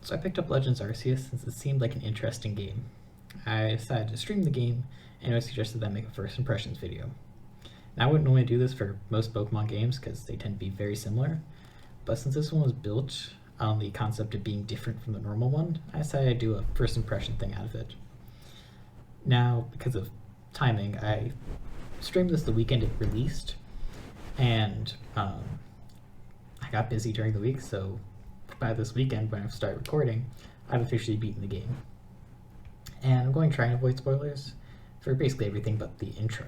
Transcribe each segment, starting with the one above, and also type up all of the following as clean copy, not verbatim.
So I picked up Legends Arceus since it seemed like an interesting game. I decided to stream the game, and I suggested that I make a first impressions video. Now I wouldn't normally do this for most Pokemon games because they tend to be very similar, but since this one was built on the concept of being different from the normal one, I decided I'd do a first impression thing out of it. Now, because of timing, I streamed this the weekend it released, and I got busy during the week, so by this weekend when I start recording, I've officially beaten the game. And I'm going to try and avoid spoilers for basically everything but the intro.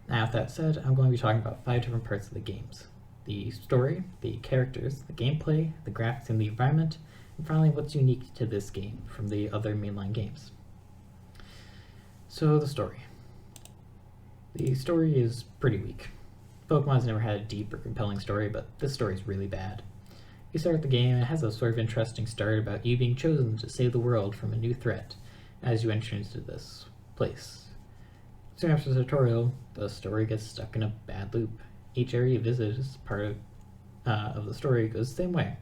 Now, with that said, I'm going to be talking about 5 different parts of the games: the story, the characters, the gameplay, the graphics and the environment, and finally what's unique to this game from the other mainline games. So, the story. The story is pretty weak. Pokemon's never had a deep or compelling story, but this story is really bad. You start the game and it has a sort of interesting start about you being chosen to save the world from a new threat as you enter into this place. Soon after the tutorial, the story gets stuck in a bad loop. Each area you visit as part of the story goes the same way.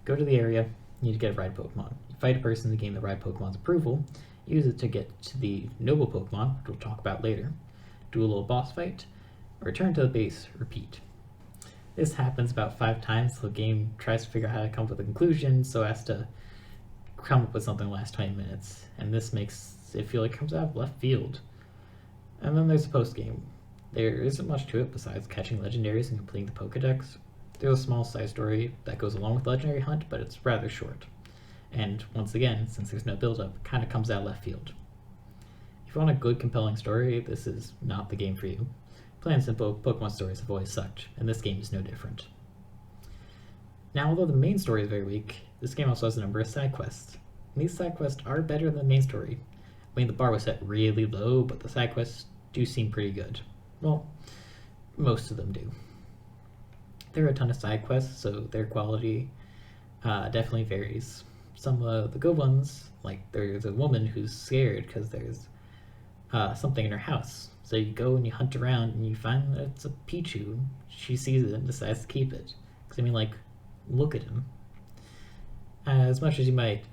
Go to the area, you need to get a ride Pokemon. You fight a person to gain the ride Pokemon's approval, use it to get to the noble Pokemon, which we'll talk about later, do a little boss fight, return to the base, repeat. This happens about 5 times, so the game tries to figure out how to come up with a conclusion, so it has to come up with something in the last 20 minutes, and this makes it feel like it comes out of left field. And then there's the post-game. There isn't much to it besides catching legendaries and completing the Pokedex. There's a small side story that goes along with Legendary Hunt, but it's rather short. And once again, since there's no build-up, it kind of comes out left field. If you want a good, compelling story, this is not the game for you. Plain and simple, Pokemon stories have always sucked, and this game is no different. Now, although the main story is very weak, this game also has a number of side quests. And these side quests are better than the main story. I mean, the bar was set really low, but the side quests do seem pretty good. Well, most of them do. There are a ton of side quests, so their quality definitely varies. Some of the good ones, like there's a woman who's scared because there's something in her house. So you go and you hunt around and you find that it's a Pichu. She sees it and decides to keep it. Because, I mean, like, look at him. As much as you might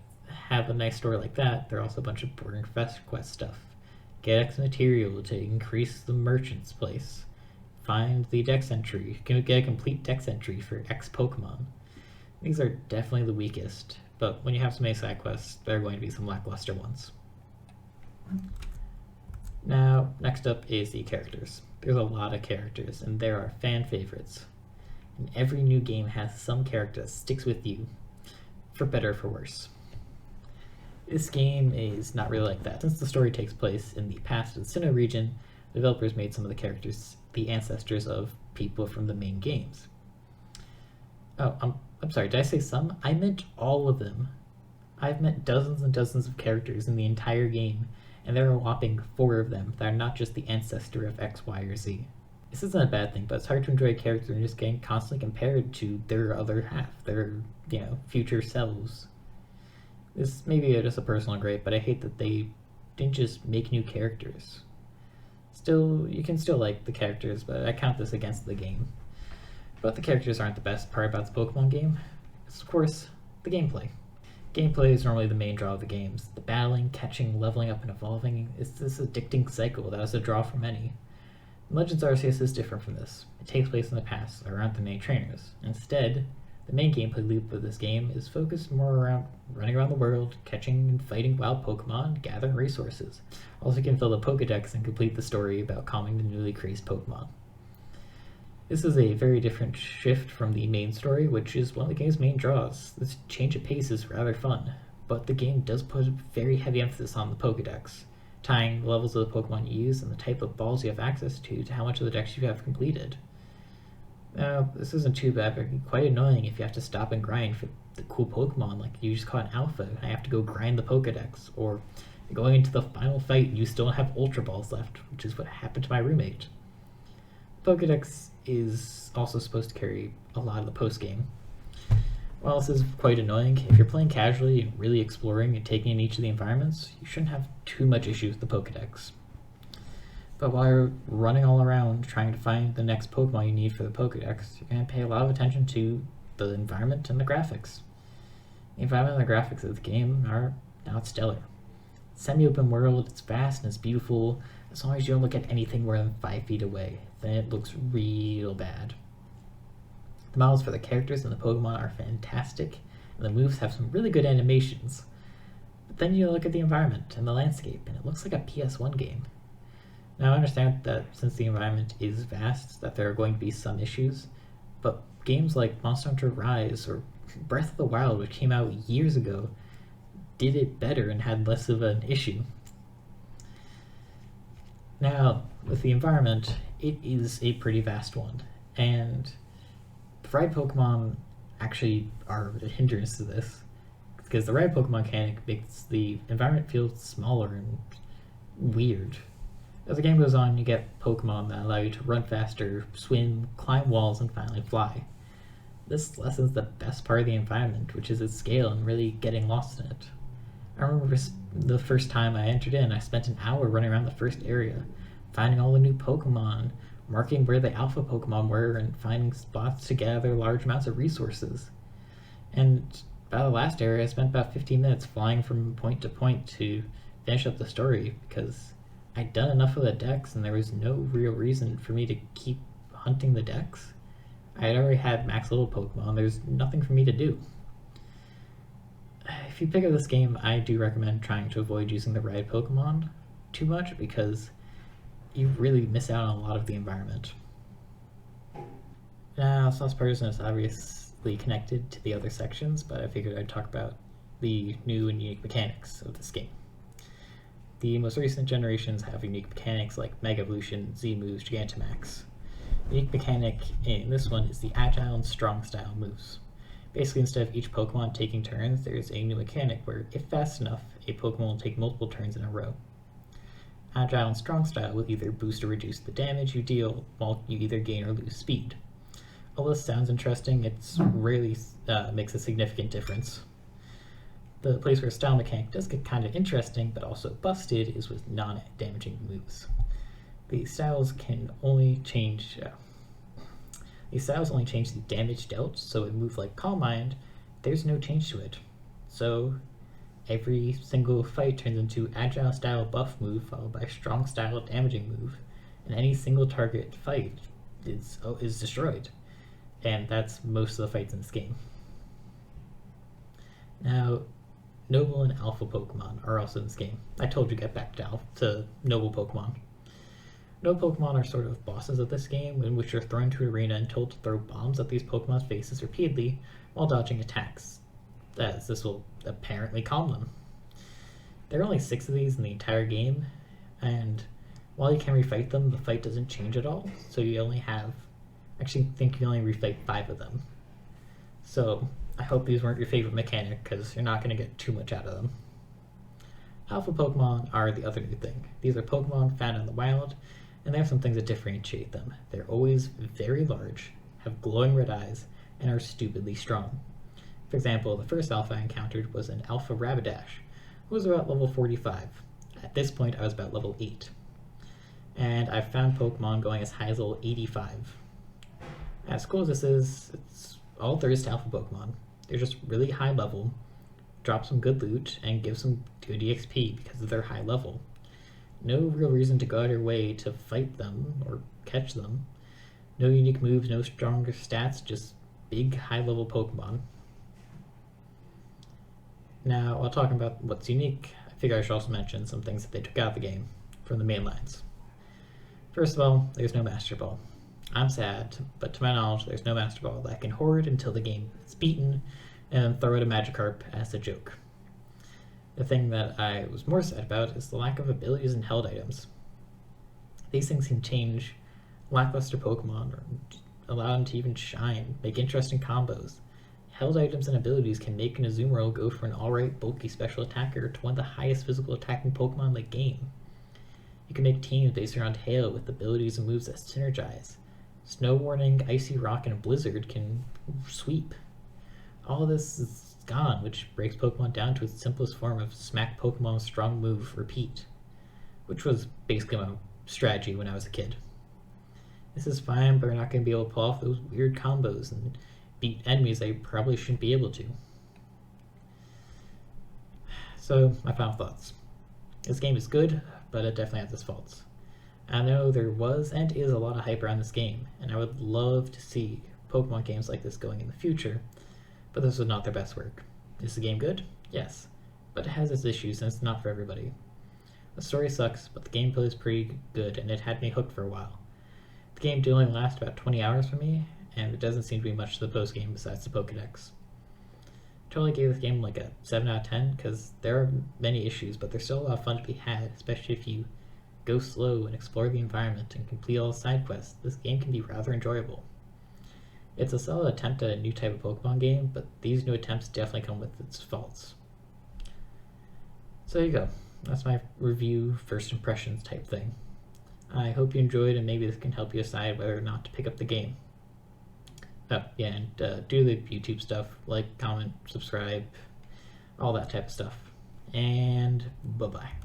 have a nice story like that, there are also a bunch of boring quest stuff. Get X material to increase the merchant's place. Find the dex entry. You can get a complete dex entry for X Pokemon. These are definitely the weakest, but when you have so many side quests, there are going to be some lackluster ones. Now, next up is the characters. There's a lot of characters, and there are fan favorites. And every new game has some character that sticks with you, for better or for worse. This game is not really like that. Since the story takes place in the past of the Sinnoh region, the developers made some of the characters the ancestors of people from the main games. Oh, I'm sorry, did I say some? I meant all of them. I've met dozens and dozens of characters in the entire game, and there are a whopping 4 of them that are not just the ancestor of X, Y, or Z. This isn't a bad thing, but it's hard to enjoy a character and just getting constantly compared to their other half, their, future selves. This may be just a personal gripe, but I hate that they didn't just make new characters. Still, you can still like the characters, but I count this against the game. But the characters aren't the best part about the Pokemon game. It's, of course, the gameplay. Gameplay is normally the main draw of the games. The battling, catching, leveling up, and evolving is this addicting cycle that is a draw for many. Legends Arceus is different from this. It takes place in the past, there aren't the main trainers. Instead, the main gameplay loop of this game is focused more around running around the world, catching and fighting wild Pokemon, gathering resources. Also, you can fill the Pokedex and complete the story about calming the newly created Pokemon. This is a very different shift from the main story, which is one of the game's main draws. This change of pace is rather fun, but the game does put a very heavy emphasis on the Pokedex, tying the levels of the Pokemon you use and the type of balls you have access to how much of the dex you have completed. Now, this isn't too bad, but quite annoying if you have to stop and grind for the cool Pokemon, like you just caught an Alpha and I have to go grind the Pokedex, or going into the final fight and you still have Ultra Balls left, which is what happened to my roommate. Pokedex is also supposed to carry a lot of the post-game. While this is quite annoying, if you're playing casually and really exploring and taking in each of the environments, you shouldn't have too much issues with the Pokedex. But while you're running all around trying to find the next Pokemon you need for the Pokedex, you're going to pay a lot of attention to the environment and the graphics. The environment and the graphics of the game are not stellar. Semi-open world, it's vast and it's beautiful. As long as you don't look at anything more than 5 feet away, then it looks real bad. The models for the characters and the Pokemon are fantastic, and the moves have some really good animations. But then you look at the environment and the landscape, and it looks like a PS1 game. Now I understand that since the environment is vast, that there are going to be some issues, but games like Monster Hunter Rise or Breath of the Wild, which came out years ago, did it better and had less of an issue. Now, with the environment, it is a pretty vast one, and the ride Pokemon actually are a hindrance to this, because the ride Pokemon mechanic makes the environment feel smaller and weird. As the game goes on, you get Pokemon that allow you to run faster, swim, climb walls, and finally fly. This lessens the best part of the environment, which is its scale and really getting lost in it. I remember the first time I entered in, I spent an hour running around the first area, finding all the new Pokemon, marking where the alpha Pokemon were, and finding spots to gather large amounts of resources. And by the last area, I spent about 15 minutes flying from point to point to finish up the story, because I'd done enough of the decks and there was no real reason for me to keep hunting the decks. I had already had max level Pokemon, there's nothing for me to do. If you pick up this game, I do recommend trying to avoid using the ride Pokemon too much, because you really miss out on a lot of the environment. Now, Sauce Person is obviously connected to the other sections, but I figured I'd talk about the new and unique mechanics of this game. The most recent generations have unique mechanics like Mega Evolution, Z moves, Gigantamax. The unique mechanic in this one is the Agile and Strong style moves. Basically, instead of each Pokemon taking turns, there's a new mechanic where, if fast enough, a Pokemon will take multiple turns in a row. Agile and Strong style will either boost or reduce the damage you deal, while you either gain or lose speed. Although this sounds interesting, it rarely makes a significant difference. The place where style mechanic does get kind of interesting, but also busted, is with non-damaging moves. These styles only change the damage dealt, so a move like Calm Mind, there's no change to it. So every single fight turns into Agile style buff move followed by Strong style damaging move, and any single target fight is destroyed. And that's most of the fights in this game. Now, Noble and Alpha Pokemon are also in this game. I told you to get back to Noble Pokemon. Noble Pokemon are sort of bosses of this game, in which you're thrown into an arena and told to throw bombs at these Pokemon's faces repeatedly while dodging attacks, as this will apparently calm them. There are only 6 of these in the entire game, and while you can refight them, the fight doesn't change at all, so you only refight 5 of them. So I hope these weren't your favorite mechanic, because you're not going to get too much out of them. Alpha Pokemon are the other new thing. These are Pokemon found in the wild, and they have some things that differentiate them. They're always very large, have glowing red eyes, and are stupidly strong. For example, the first Alpha I encountered was an Alpha Rapidash, who was about level 45. At this point, I was about level 8. And I've found Pokemon going as high as level 85. As cool as this is, it's all there is to Alpha Pokemon. They're just really high level, drop some good loot, and give some good EXP because of their high level. No real reason to go out of your way to fight them or catch them. No unique moves, no stronger stats, just big high level Pokemon. Now, while talking about what's unique, I figure I should also mention some things that they took out of the game from the main lines. First of all, there's no Master Ball. I'm sad, but to my knowledge, there's no Master Ball that can hoard until the game is beaten and then throw it a Magikarp as a joke. The thing that I was more sad about is the lack of abilities and held items. These things can change lackluster Pokemon or allow them to even shine, make interesting combos. Held items and abilities can make an Azumarill go from an alright bulky special attacker to one of the highest physical attacking Pokemon in the game. You can make teams based around Hail with abilities and moves that synergize. Snow Warning, Icy Rock, and Blizzard can sweep. All of this is gone, which breaks Pokemon down to its simplest form of smack Pokemon strong move, repeat, which was basically my strategy when I was a kid. This is fine, but we're not going to be able to pull off those weird combos and beat enemies they probably shouldn't be able to. So, my final thoughts. This game is good, but it definitely has its faults. I know there was and is a lot of hype around this game, and I would love to see Pokemon games like this going in the future, but this was not their best work. Is the game good? Yes, but it has its issues and it's not for everybody. The story sucks, but the gameplay is pretty good and it had me hooked for a while. The game did only last about 20 hours for me, and there doesn't seem to be much to the post game besides the Pokedex. Totally gave this game like a 7 out of 10 because there are many issues, but there's still a lot of fun to be had, especially if you go slow and explore the environment and complete all the side quests. This game can be rather enjoyable. It's a solid attempt at a new type of Pokemon game, but these new attempts definitely come with its faults. So there you go. That's my review, first impressions type thing. I hope you enjoyed, and maybe this can help you decide whether or not to pick up the game. Oh, yeah, and do the YouTube stuff, like, comment, subscribe, all that type of stuff. And bye-bye.